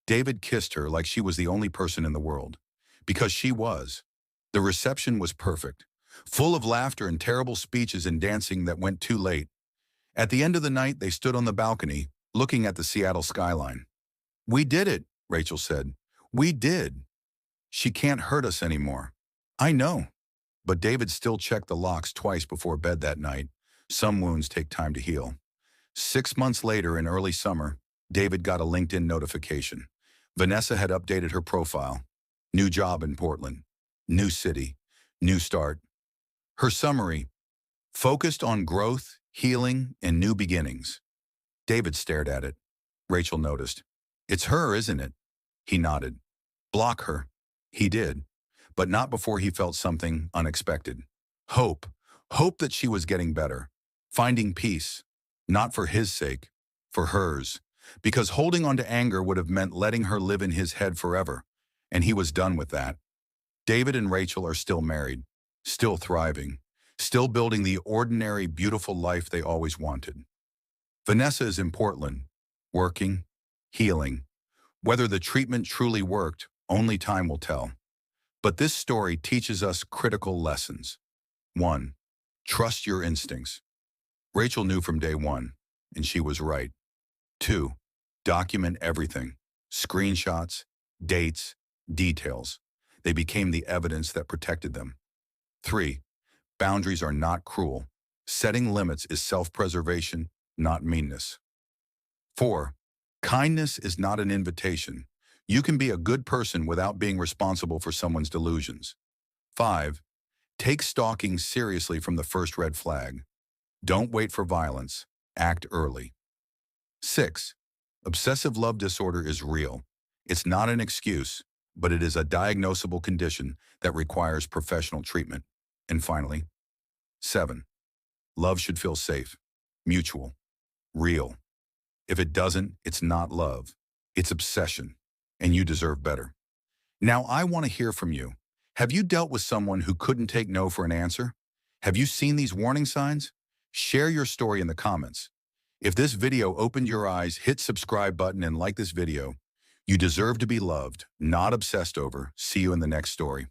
Speaker 1: David kissed her like she was the only person in the world. Because she was. The reception was perfect, full of laughter and terrible speeches and dancing that went too late. At the end of the night, they stood on the balcony, looking at the Seattle skyline. "We did it," Rachel said. "We did. She can't hurt us anymore." "I know." But David still checked the locks twice before bed that night. Some wounds take time to heal. 6 months later, in early summer, David got a LinkedIn notification. Vanessa had updated her profile. New job in Portland. New city. New start. Her summary: focused on growth, healing, and new beginnings. David stared at it. Rachel noticed. "It's her, isn't it?" He nodded. "Block her." He did, but not before he felt something unexpected. Hope. Hope that she was getting better. Finding peace. Not for his sake, for hers. Because holding on to anger would have meant letting her live in his head forever, and he was done with that. David and Rachel are still married, still thriving, still building the ordinary, beautiful life they always wanted. Vanessa is in Portland, working, healing. Whether the treatment truly worked, only time will tell. But this story teaches us critical lessons. 1. Trust your instincts. Rachel knew from day one, and she was right. 2. Document everything. Screenshots, dates, details. They became the evidence that protected them. 3. Boundaries are not cruel. Setting limits is self-preservation, not meanness. 4. Kindness is not an invitation. You can be a good person without being responsible for someone's delusions. 5. Take stalking seriously from the first red flag. Don't wait for violence. Act early. 6. Obsessive love disorder is real. It's not an excuse, but it is a diagnosable condition that requires professional treatment. And finally, 7. Love should feel safe, mutual, real. If it doesn't, it's not love. It's obsession, and you deserve better. Now, I want to hear from you. Have you dealt with someone who couldn't take no for an answer? Have you seen these warning signs? Share your story in the comments. If this video opened your eyes, hit subscribe button and like this video. You deserve to be loved, not obsessed over. See you in the next story.